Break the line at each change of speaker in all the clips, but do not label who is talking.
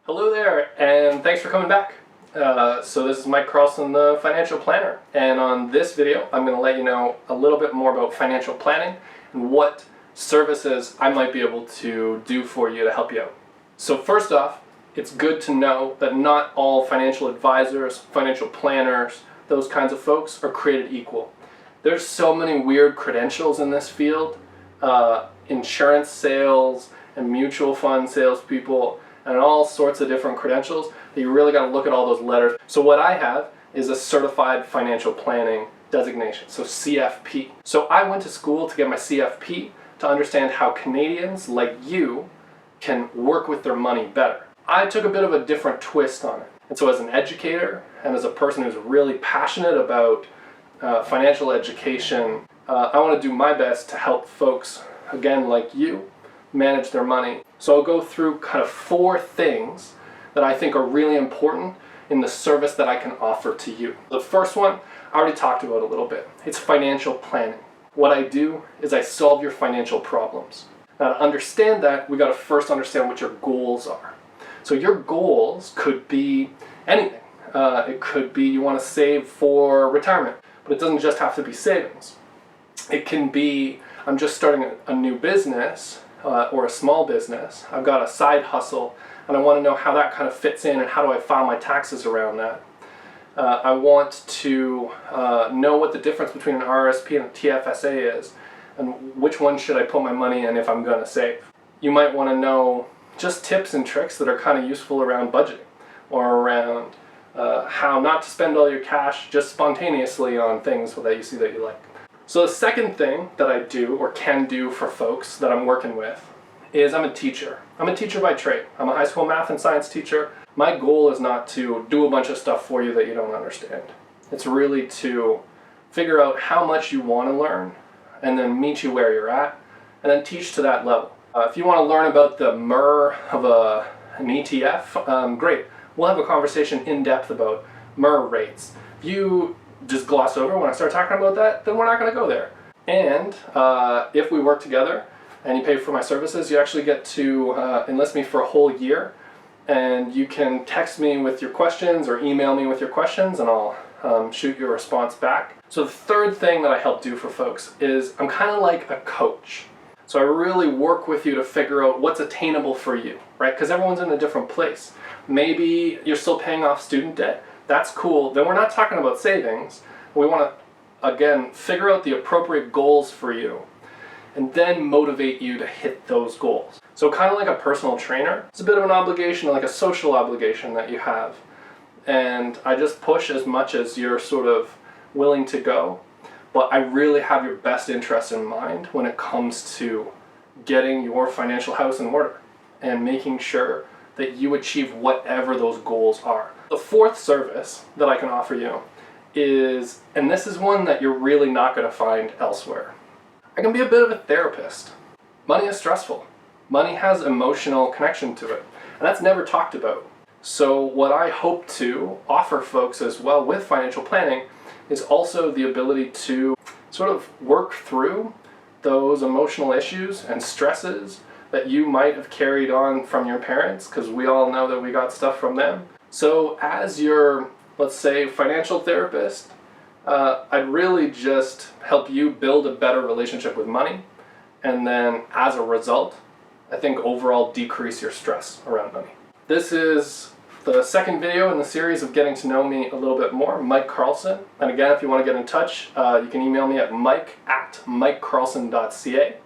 Hello there, and thanks for coming back. So this is Mike Carlson, the financial planner, and on this video I'm going to let you know a little bit more about financial planning and what services I might be able to do for you to help you out. So first off, it's good to know that not all financial advisors, financial planners, those kinds of folks are created equal. There's so many weird credentials in this field, insurance sales and mutual fund salespeople, and all sorts of different credentials that you really got to look at all those letters. So what I have is a certified financial planning designation, so CFP. So I went to school to get my CFP to understand how Canadians like you can work with their money better. I took a bit of a different twist on it. And so as an educator and as a person who's really passionate about financial education, I want to do my best to help folks, again, like you, manage their money. So I'll go through kind of 4 things that I think are really important in the service that I can offer to you. The first one, I already talked about a little bit. It's financial planning. What I do is I solve your financial problems. Now to understand that, we got to first understand what your goals are. So your goals could be anything. It could be you want to save for retirement, but it doesn't just have to be savings. It can be, I'm just starting a new business, or a small business. I've got a side hustle and I want to know how that kind of fits in and how do I file my taxes around that. I want to know what the difference between an RRSP and a TFSA is and which one should I put my money in if I'm going to save. You might want to know just tips and tricks that are kind of useful around budgeting or around how not to spend all your cash just spontaneously on things that you see that you like. So the second thing that I do or can do for folks that I'm working with is I'm a teacher. I'm a teacher by trade. I'm a high school math and science teacher. My goal is not to do a bunch of stuff for you that you don't understand. It's really to figure out how much you want to learn and then meet you where you're at and then teach to that level. If you want to learn about the MER of an ETF, great. We'll have a conversation in depth about MER rates. If you just gloss over when I start talking about that, then we're not going to go there. And if we work together and you pay for my services, you actually get to enlist me for a whole year, and you can text me with your questions or email me with your questions and I'll shoot you a response back. So the third thing that I help do for folks is I'm kind of like a coach. So I really work with you to figure out what's attainable for you, right? Because everyone's in a different place. Maybe you're still paying off student debt. That's cool. Then we're not talking about savings. We want to, again, figure out the appropriate goals for you and then motivate you to hit those goals. So kind of like a personal trainer, it's a bit of an obligation, like a social obligation that you have. And I just push as much as you're sort of willing to go. But I really have your best interest in mind when it comes to getting your financial house in order and making sure that you achieve whatever those goals are. The fourth service that I can offer you is, and this is one that you're really not going to find elsewhere, I can be a bit of a therapist. Money is stressful. Money has emotional connection to it, and that's never talked about. So what I hope to offer folks as well with financial planning is also the ability to sort of work through those emotional issues and stresses that you might have carried on from your parents, because we all know that we got stuff from them. So as your, let's say, financial therapist, I'd really just help you build a better relationship with money, and then as a result, I think overall decrease your stress around money. This is the second video in the series of getting to know me a little bit more, Mike Carlson. And again, if you want to get in touch, you can email me at mike@mikecarlson.ca.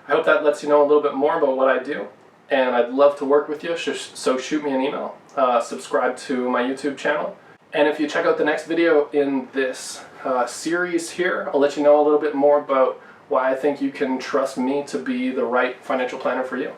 I hope that lets you know a little bit more about what I do, and I'd love to work with you, so shoot me an email, subscribe to my YouTube channel, and if you check out the next video in this series here, I'll let you know a little bit more about why I think you can trust me to be the right financial planner for you.